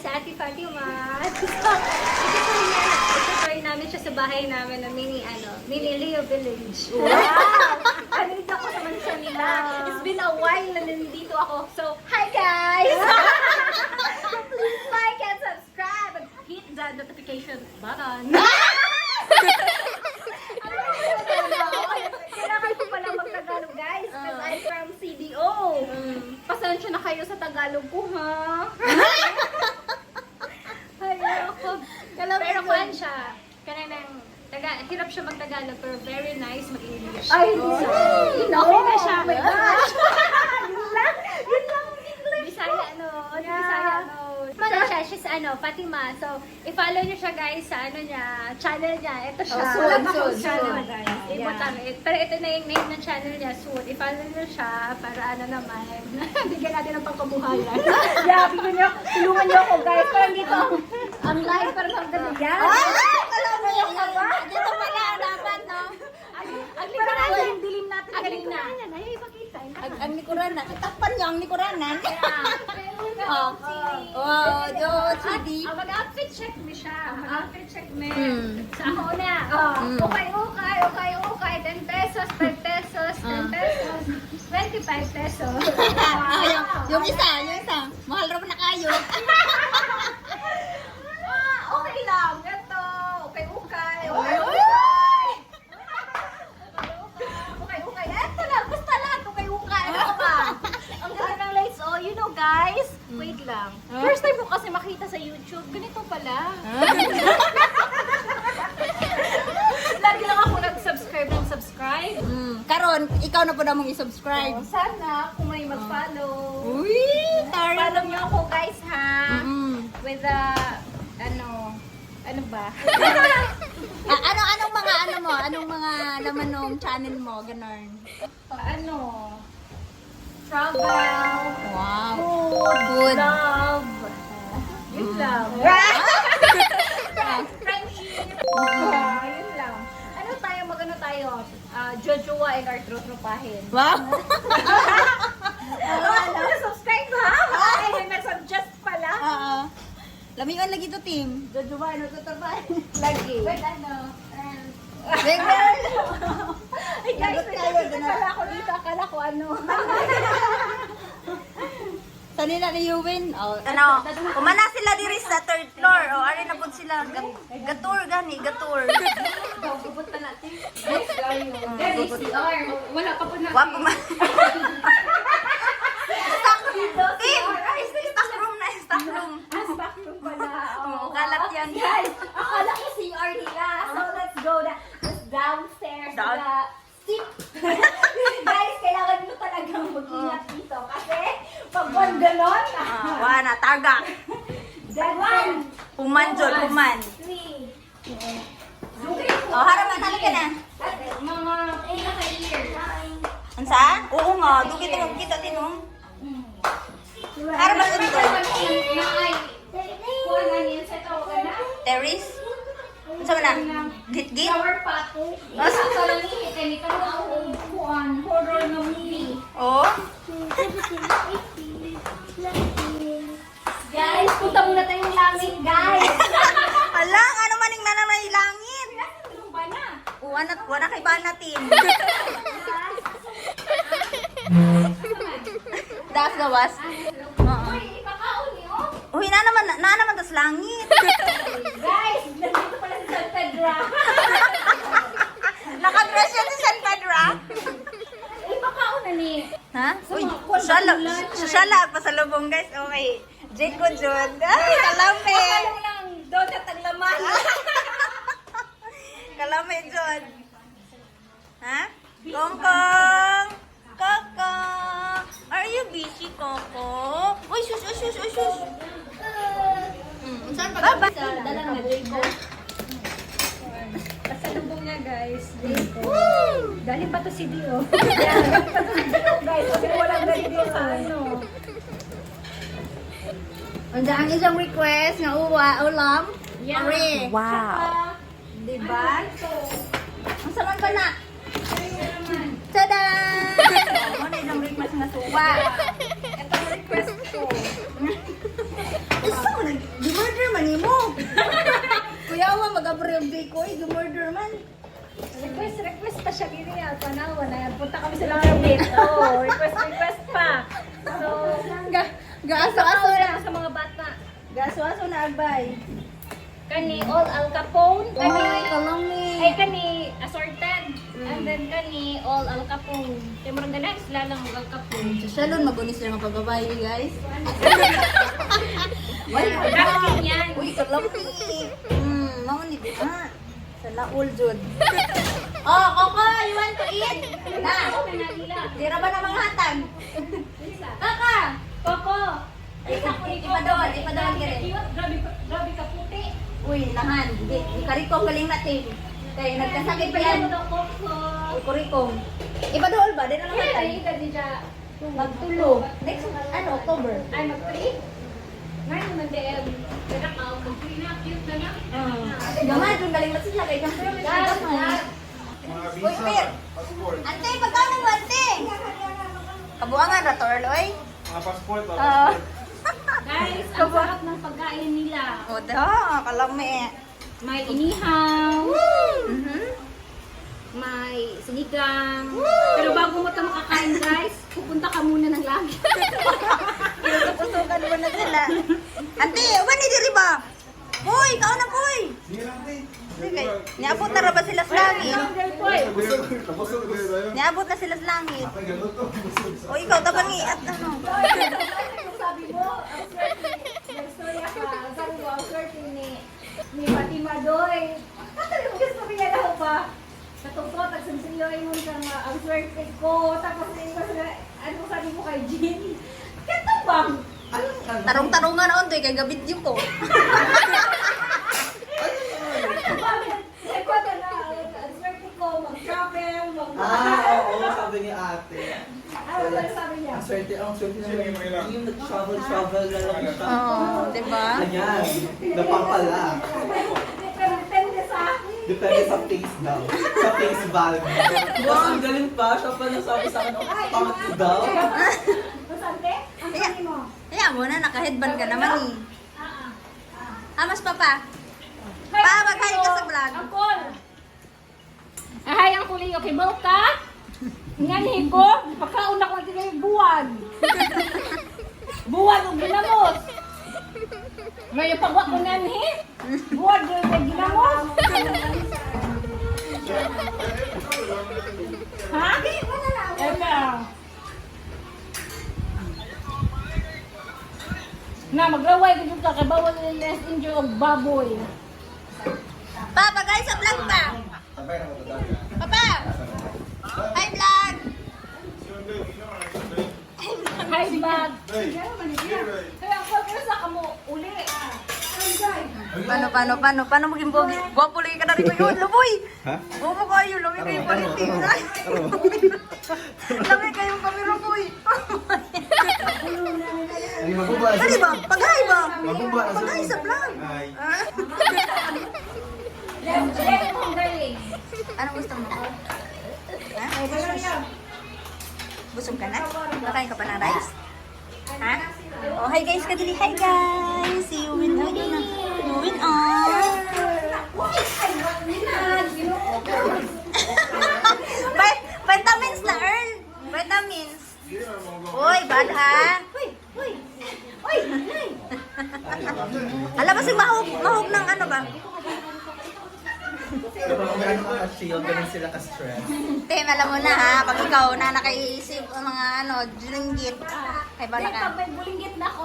si Ate Fatima. Ito namin siya sa bahay namin na mini Leo Village. Wow! Nandito ako sa mansion nila. It's been a while na nandito ako. So, hi guys! Please like and subscribe and hit the notification button. Kailangan ko pala mag-Tagalog guys because I'm from CDO. Pasensya na kayo sa Tagalog ko ha. Pero kuhan siya. Kanang hirap siya mag-Tagalog pero very nice mag-English. Ay, okay na siya. Oh my gosh. Yun lang. Bisaya Bisaya Ano siya, she's Fatima. So, i-follow niyo siya guys sa channel niya. Ito siya. Soon. Channel guys. Pero ito na yung name ng channel niya, Soon. I-follow niyo siya para naman. Bigyan natin ng pangkabuhayan. Yeah, tulungan niyo ako guys. Parang dito, ang live parang hanggang yan. Alam mo yung ba? Dito pala dapat, no? Ang likuran na yung dilim natin kanina. Ay, ipakita. Ang nikuranan. Itakpan niyo ang nikuranan. Wow, CD. Mag-outfit check mo siya. Mag-outfit check mo. Sa ako na. Okay. 10 pesos, 5 pesos, 10 pesos, 25 pesos. Yung isa. Mahal raw na kayo. Okay lang. Ito. Okay. Ito lang. Basta lang. Okay. Ano ba? Ang ganda ng lights. Oh, you know guys. Wait lang. First time ko kasi makita sa YouTube. Ganito pala. Lagi lang ako nag-subscribe. Karon, ikaw na po na mong i-subscribe. Oh, sana kung may mag-follow. Uy, sorry. Follow niyo ako guys ha. With the ano ba? Anong mga laman ng channel mo, ganon? Travel. Wow. Food. Love. Yun lang. Friendship. Yun lang. Mag-ano tayo? Jojowa and our trotropahin. Wow. Subscribe ha? Ay, may nag-suggest pala. Lamiwan lagi to, team. Jojowa and our trotropahin. Lagi. Wait, Big girl. Ay guys, pala ako dito. Akala ko Sa nila ni Yuwin. Kumana sila diri sa third floor. Ari na po sila. Gatur. Gubot pa natin. CR. Wala pa po na. Wapo man. Team! Stock room. Stock room pala. Kalat yan. Guys, akala ko CR nila. So let's go downstairs. Tip. Guys, kailangan nyo talagang mag-ingat dito. Kasi pag ganon, Wana, taga. that one. Human. Three. Haraman, talaga na. Mga pinaka-ear. Ansa? Oo nga, dugit mo kita tinong. Haraman ito. Terrace? Ansa man na? Git-git? Flower pot. Horror na movie. Oo. Guys, punta muna tayong langit, guys. Alang, ano maning nanang na ilangit? Anong ba na? Wala kay ba natin? Das gawas. Uy, ipakaon niyo. Uy, na naman tas langit. Guys, nandito pala si San Pedro. Nakadress yan si San Pedro. Ipakaon na ni. Ha? Uy, susala pasalubong guys. Okay. Jake ko, Jod. Ay, kalame. Ano lang, doon at taglaman. Kalame, Jod. Ha? Kongkong! Koko! Are you busy, Koko? Uy, sus! Saan pa? Baba! Dalang na, Jayco. Pasalubong niya guys. Dali pa to si Dio. Dali pa to si Dio, guys. Kasi walang dali Dio sa Anda ang isang request na ulam. Yeah. Are. Wow. Diba? Ang saman pa na? Tada! Ano na isang request na suwa? Ito ang request ko. Isa mo pag-abri ang day ko, gumorder man. Request pa siya gini at panawan na punta kami sa Larbit. Oh, request pa. So, Gaso-aso na. sa mga bata. Gaso-aso na agbay. Kani all Al Capone, kani Ay, kalami. ay kani assorted. And then kani all Al Capone. Kaya marang ganun sila lang ang Al Capone. Sa salon, magunis sila mga pagbabae, guys. Bakit yan? Uy, kalami. Mauni di ba? Sa laul, Jud. Oh, Coco, you want to eat? Na. Tira ba na mga hatag? Kaka! Coco! Ipa doon ka rin. Grabe ka puti. Uy, nahan. Di karikong galing natin. Kaya nagkasakit pa yan. Uy, kurikong. Ipa doon ba? Di na lang hatag. Magtulo. Next, October. Ay, mag-3? Ngayon naman din, mag-3 na, cute na lang. Gaman, kung galing natin sila. Kaya siyempre, may gaman. Uy, Pir. Ante, pagkano mo, ante? Kabuangan, Rator, oy. Passport. Guys, ang sarap ng pagkain nila. O, da, kalami. May inihaw, Mhm. may sinigang. Pero bago mo ito makakain, guys, pupunta ka muna ng langit. Pinutupusukan mo na sila. Ante, uban ni diri ba? Hoy, kao na poy. Sige lang, te. Sige, niabot na ra ba sila sa langit? Busog ko tayo. Niabot na sila sa langit. Ang ganun to, busog. O, ikaw, tabangi at ano. Sabi mo, ang swerte ni, nagstorya ka, sabi mo, ang swerte ni Fatima Doy. Katali mo gusto ko yan ako ba? Katungkot, nagsansiyoy mo nga, ang swerte ko, tapos ano sabi mo kay Jean? Kato bang? Tarong-tarungan na onto, kay gabit yung ko. Ang swerte ko, mag-travel, Oo, sabi ni ate. Ano ba sabi niya? Ang swerte Sige, may lang. yung nag-travel na lang siya. Oo, diba? Ayan, napapala. Depende sa Depende sa face daw. Sa face value. Tapos ang galing pa, siya pa nasabi sa akin, pangit ko daw. Masante? Ang sabi mo? Kaya mo na, naka-headband ka naman eh. Amas pa pa. Hi, Pa, mag-hi ka sa vlog. Angkol! Hi, ang kuling. Okay, bau ka? Ngani ko, pagkauna ko natin yung buwan. Buwan o ginamos. Ngayon pagwa ko ngani, buwan yung ginamos. Ha? Eka. Na, magraway ka dito kay bawal nila injure og baboy. Pa, pag-hi sa vlog pa. Papa! Hi vlog! Hi, bag. Hey, Kaya ako, pero sa kamo uli. Paano maging bogi? Gwapo lagi ka na rin ko yun, luboy! Ha? Guwapo kayo, lumi kayo palitin. Lumi kayong kamera, boy. Ay, mabuba. Dali ba? Pag-hi ba? Mabuba. Pag-hi sa vlog. Ay. Ah. Let's mo ang galing. Anong gusto mo? Ha? Busog ka na? Nakain ka pa ng rice? Ha? Oh, hi guys, kadili. Hi guys! Si Yuwin. Oh, yun na. Yuwin, Vitamins na, Earl. Vitamins. Uy, bad ha? Uy! Alam mo si mahog ng ano ba? Diba kung ano ka-shield, ganun sila ka-stress. Tim, alam mo na ha, pag ikaw na nakaisip ang mga ano, dringgit. Ay, bala Then, ka. pag may bulinggit na ako,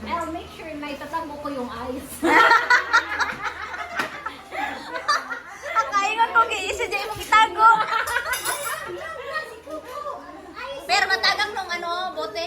I'll make sure na itatango ko yung eyes. Ang kaingon ko, giisa dyan mong itago. Pero matagang nung ano, bote.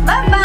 Bye-bye!